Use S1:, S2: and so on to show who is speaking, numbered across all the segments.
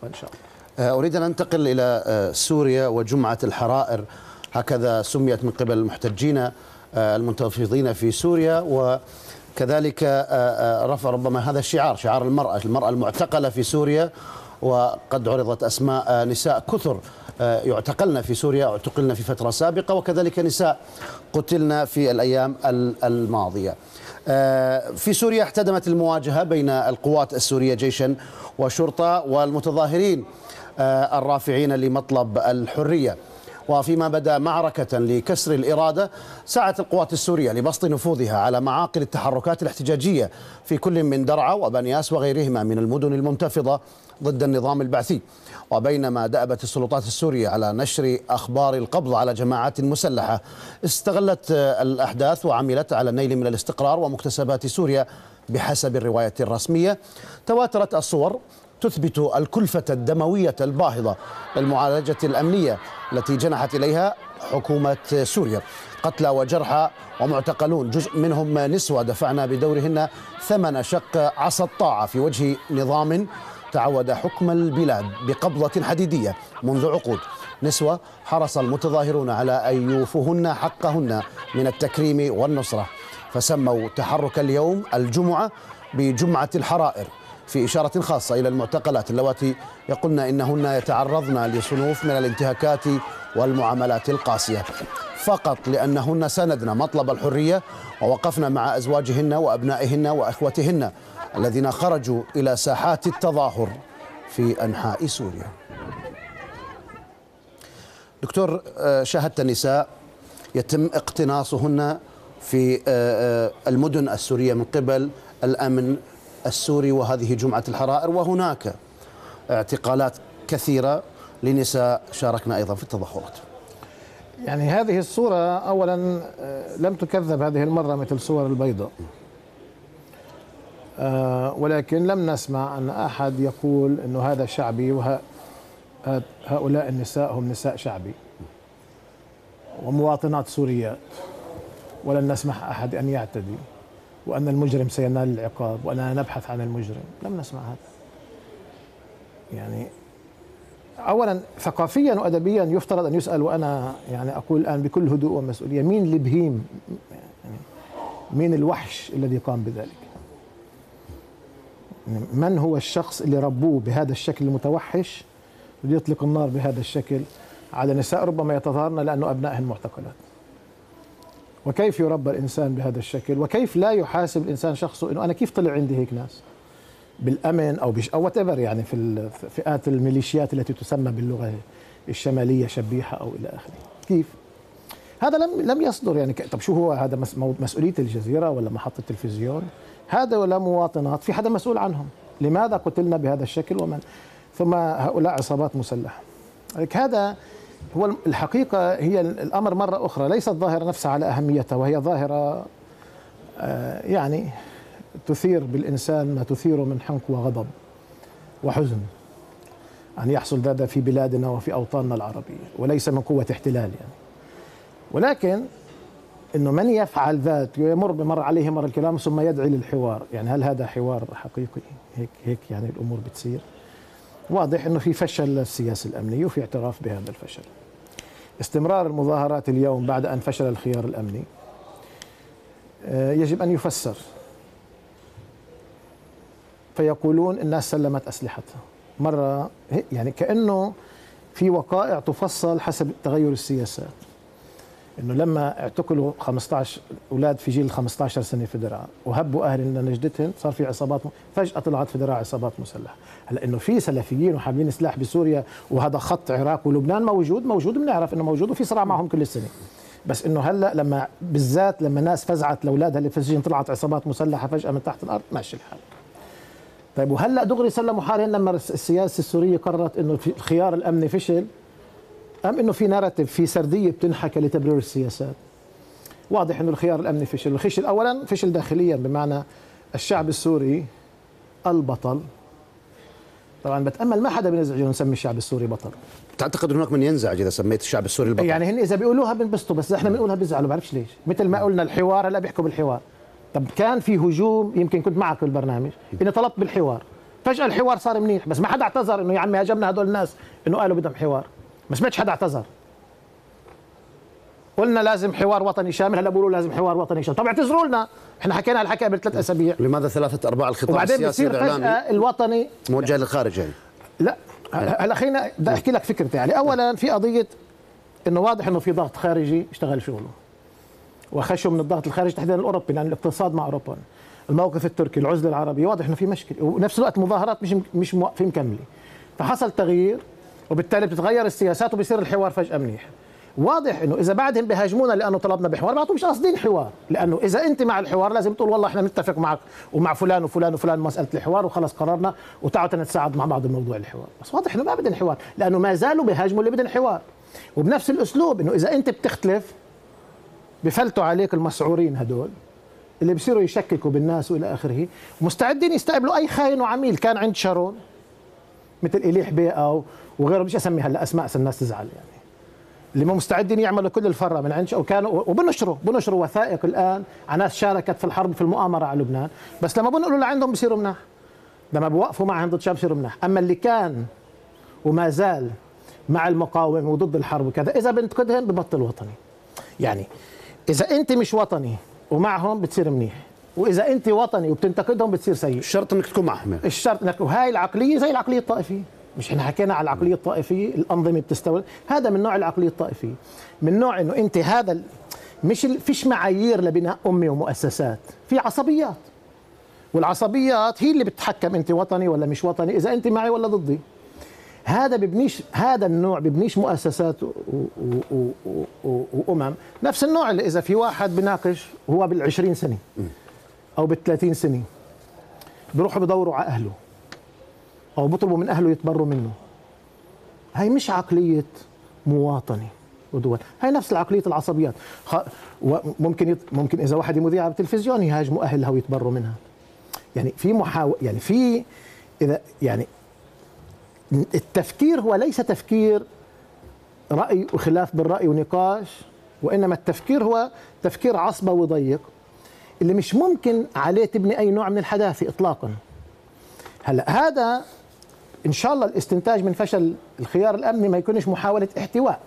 S1: المنطقة إن شاء الله.
S2: أريد أن أنتقل إلى سوريا وجمعة الحرائر، هكذا سميت من قبل المحتجين المنتفضين في سوريا، وكذلك رفع ربما هذا الشعار، شعار المرأة المعتقلة في سوريا، وقد عرضت أسماء نساء كثر يعتقلن في سوريا، اعتقلن في فترة سابقة، وكذلك نساء قتلن في الأيام الماضية. في سوريا احتدمت المواجهة بين القوات السورية جيشا وشرطة والمتظاهرين الرافعين لمطلب الحرية. وفيما بدا معركة لكسر الإرادة، سعت القوات السورية لبسط نفوذها على معاقل التحركات الاحتجاجية في كل من درعا وبنياس وغيرهما من المدن المنتفضة ضد النظام البعثي. وبينما دأبت السلطات السورية على نشر أخبار القبض على جماعات مسلحة، استغلت الأحداث وعملت على النيل من الاستقرار ومكتسبات سوريا بحسب الرواية الرسمية. تواترت الصور تثبت الكلفة الدموية الباهظة للمعالجة الأمنية التي جنحت إليها حكومة سوريا، قتلى وجرحى ومعتقلون، جزء منهم نسوة دفعنا بدورهن ثمن شق عصا الطاعة في وجه نظام تعود حكم البلاد بقبضة حديدية منذ عقود. نسوة حرص المتظاهرون على أن يوفوهن حقهن من التكريم والنصرة، فسموا تحرك اليوم الجمعة بجمعة الحرائر في إشارة خاصة إلى المعتقلات اللواتي يقولن إنهن يتعرضن لصنوف من الانتهاكات والمعاملات القاسية، فقط لأنهن سندن مطلب الحرية ووقفن مع أزواجهن وأبنائهن وأخوتهن الذين خرجوا إلى ساحات التظاهر في أنحاء سوريا. دكتور، شاهدت النساء يتم اقتناصهن في المدن السورية من قبل الأمن السوري، وهذه جمعة الحرائر، وهناك اعتقالات كثيرة لنساء شاركنا أيضا في التظاهرات.
S1: يعني هذه الصورة أولا لم تكذب هذه المرة مثل صور البيضاء، ولكن لم نسمع أن أحد يقول أنه هذا شعبي وهؤلاء النساء هم نساء شعبي ومواطنات سوريات، ولن نسمح أحد أن يعتدي، وأن المجرم سينال العقاب، وأننا نبحث عن المجرم. لم نسمع هذا. يعني أولا ثقافيا وأدبيا يفترض أن يسأل، وأنا يعني أقول الآن بكل هدوء ومسؤولية، مين البهيم، يعني مين الوحش الذي قام بذلك؟ من هو الشخص اللي ربوه بهذا الشكل المتوحش ليطلق النار بهذا الشكل على نساء ربما يتظاهرن لأنه أبنائهن معتقلات؟ وكيف يربى الإنسان بهذا الشكل؟ وكيف لا يحاسب الإنسان شخصه إنه أنا كيف طلع عندي هيك ناس بالأمن أو أو whatever، يعني في فئات الميليشيات التي تسمى باللغة الشمالية شبيحة أو إلى آخره. كيف؟ هذا لم يصدر. يعني طب شو هو هذا؟ مسؤولية الجزيرة ولا محطة التلفزيون؟ هذا ولا مواطنات في حدا مسؤول عنهم؟ لماذا قتلنا بهذا الشكل؟ ومن ثم هؤلاء عصابات مسلحة. هذا هو الحقيقة. هي الأمر مرة أخرى ليست ظاهرة نفسها على أهميتها، وهي ظاهرة يعني تثير بالإنسان ما تثيره من حنق وغضب وحزن أن يحصل هذا في بلادنا وفي أوطاننا العربية، وليس من قوة احتلال يعني. ولكن إنه من يفعل ذات مر عليه مر الكلام ثم يدعي للحوار، يعني هل هذا حوار حقيقي؟ هيك يعني الأمور بتصير. واضح إنه في فشل السياسة الأمنية وفي اعتراف بهذا الفشل. استمرار المظاهرات اليوم بعد أن فشل الخيار الأمني يجب أن يفسر، فيقولون الناس سلمت أسلحتها مرة، يعني كأنه في وقائع تفصل حسب تغير السياسات. إنه لما اعتقلوا 15 أولاد في جيل 15 سنة في درعا وهبوا أهل نجدتهم، صار في عصابات فجأة طلعت في درعا عصابات مسلحة. هلا إنه في سلفيين وحاملين سلاح بسوريا وهذا خط العراق ولبنان موجود بنعرف إنه موجود وفي صراع معهم كل السنة، بس إنه هلا لما بالذات لما ناس فزعت لأولادها اللي في السجن طلعت عصابات مسلحة فجأة من تحت الأرض، ماشي الحال. طيب وهلا دغري سلموا حالهم لما السياسة السورية قررت إنه الخيار الأمني فشل، أم إنه في ناراتيف، في سردية بتنحكى لتبرير السياسات؟ واضح إنه الخيار الأمني فشل. الخشل أولا فشل داخليا، بمعنى الشعب السوري البطل. طبعا بتأمل ما حدا بينزعج إنه نسمي الشعب السوري بطل.
S2: تعتقد هناك من ينزعج إذا سميت الشعب السوري البطل؟
S1: يعني هن إذا بيقولوها بنبسطوا، بس إحنا بنقولها بيزعلوا، بعرفش ليش. مثل ما قلنا الحوار، هلا بيحكوا بالحوار. طب كان في هجوم، يمكن كنت معك بالبرنامج إني طلبت بالحوار، فجاه الحوار صار منيح، بس ما حدا اعتذر انه يا عمي هاجمنا هدول الناس انه قالوا بدهم حوار. ما سمعتش حدا اعتذر. قلنا لازم حوار وطني شامل، هلا بيقولوا لازم حوار وطني شامل. طب اعتذروا لنا، احنا حكينا هالحكي قبل 3 أسابيع.
S2: لماذا 3/4 الخطاب
S1: وبعدين
S2: السياسي
S1: بصير
S2: والاعلامي
S1: فجاه الوطني
S2: موجه للخارج يعني؟
S1: لا هلا خلينا بدي احكي لك فكرتي. يعني اولا في قضيه انه واضح انه في ضغط خارجي اشتغل شغله وخشوا من الضغط الخارجي تحديدا الاوروبي، لان الاقتصاد مع اوروبا، الموقف التركي، العزله العربيه، واضح انه في مشكله، ونفس الوقت مظاهرات مش موقفين مكمله. فحصل تغيير وبالتالي بتتغير السياسات وبصير الحوار فجاه منيح. واضح انه اذا بعدهم بيهاجمونا لانه طلبنا بحوار معناته مش قاصدين حوار، لانه اذا انت مع الحوار لازم تقول والله احنا بنتفق معك ومع فلان وفلان وفلان مساله الحوار وخلص قررنا وتعالوا نتساعد مع بعض بموضوع الحوار. بس واضح انه ما بدهم حوار لانه ما زالوا بيهاجموا اللي بدهم حوار. وبنفس الاسلوب انه اذا انت بتختلف بفلتوا عليك المسعورين هدول اللي بصيروا يشككوا بالناس والى اخره، مستعدين يستقبلوا اي خاين وعميل كان عند شارون مثل إليح بيئة وغيره، مش اسمي هلا اسماء عشان الناس تزعل، يعني اللي ما مستعدين يعملوا كل الفره من عند وكانوا وبنشروا وثائق الان على ناس شاركت في الحرب في المؤامره على لبنان، بس لما بنقولوا لعندهم بصيروا مناح، لما بوقفوا معهم ضد شام بصيروا مناح. اما اللي كان وما زال مع المقاومه وضد الحرب وكذا اذا بنتقدهم ببطل وطني. يعني اذا انت مش وطني ومعهم بتصير منيح، واذا انت وطني وبتنتقدهم بتصير سيء.
S2: الشرط انك تكون معهم.
S1: الشرط انك، وهاي العقليه زي العقليه الطائفيه، مش احنا حكينا على العقليه الطائفيه، الانظمه بتستورد، هذا من نوع العقليه الطائفيه، من نوع انه انت هذا مش فيش معايير لبناء امه ومؤسسات، في عصبيات، والعصبيات هي اللي بتتحكم انت وطني ولا مش وطني، اذا انت معي ولا ضدي. هذا ببنيش، هذا النوع ببنيش مؤسسات وامم. نفس النوع اللي اذا في واحد بناقش هو بال20 سنه او بال30 سنه بيروحوا بدوروا على اهله او بيطلبوا من اهله يتبروا منه، هاي مش عقليه مواطنه ودول، هاي نفس العقليه العصبيات. ممكن اذا واحد مذيع على التلفزيون يهاجموا اهلها ويتبروا منها. يعني في يعني في اذا يعني التفكير هو ليس تفكير رأي وخلاف بالرأي ونقاش، وإنما التفكير هو تفكير عصبوي ضيق اللي مش ممكن عليه تبني أي نوع من الحداثة إطلاقا. هلأ هذا إن شاء الله الاستنتاج من فشل الخيار الأمني ما يكونش محاولة احتواء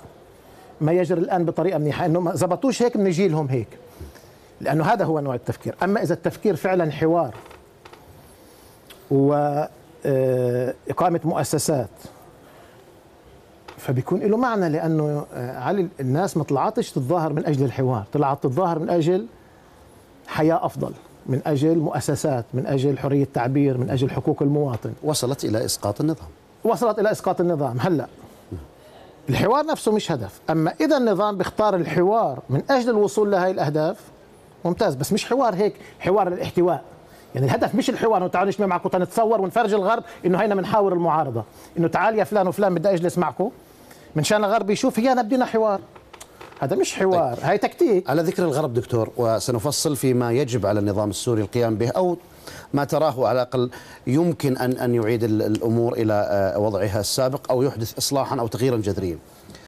S1: ما يجري الآن بطريقة منيحة، إنه ما زبطوش هيك بنجي لهم هيك، لأنه هذا هو نوع التفكير. أما إذا التفكير فعلا حوار وإقامة مؤسسات فبيكون له معنى، لأنه علي الناس ما طلعتش تتظاهر من أجل الحوار، طلعت تتظاهر من أجل حياة أفضل، من أجل مؤسسات، من أجل حرية تعبير، من أجل حقوق المواطن.
S2: وصلت إلى إسقاط النظام.
S1: وصلت إلى إسقاط النظام. هلأ الحوار نفسه مش هدف، أما إذا النظام بيختار الحوار من أجل الوصول لهذه الأهداف ممتاز، بس مش حوار هيك حوار للاحتواء. يعني الهدف مش الحوار انه تعالوا نجمع معكم نتصور ونفرج الغرب انه هينا بنحاور المعارضه، انه تعال يا فلان وفلان بدي اجلس معكم من شان الغرب يشوف هي بدنا حوار. هذا مش حوار. طيب. هاي تكتيك.
S2: على ذكر الغرب دكتور، وسنفصل فيما يجب على النظام السوري القيام به او ما تراه على الاقل يمكن ان يعيد الامور الى وضعها السابق او يحدث اصلاحا او تغييرا جذريا.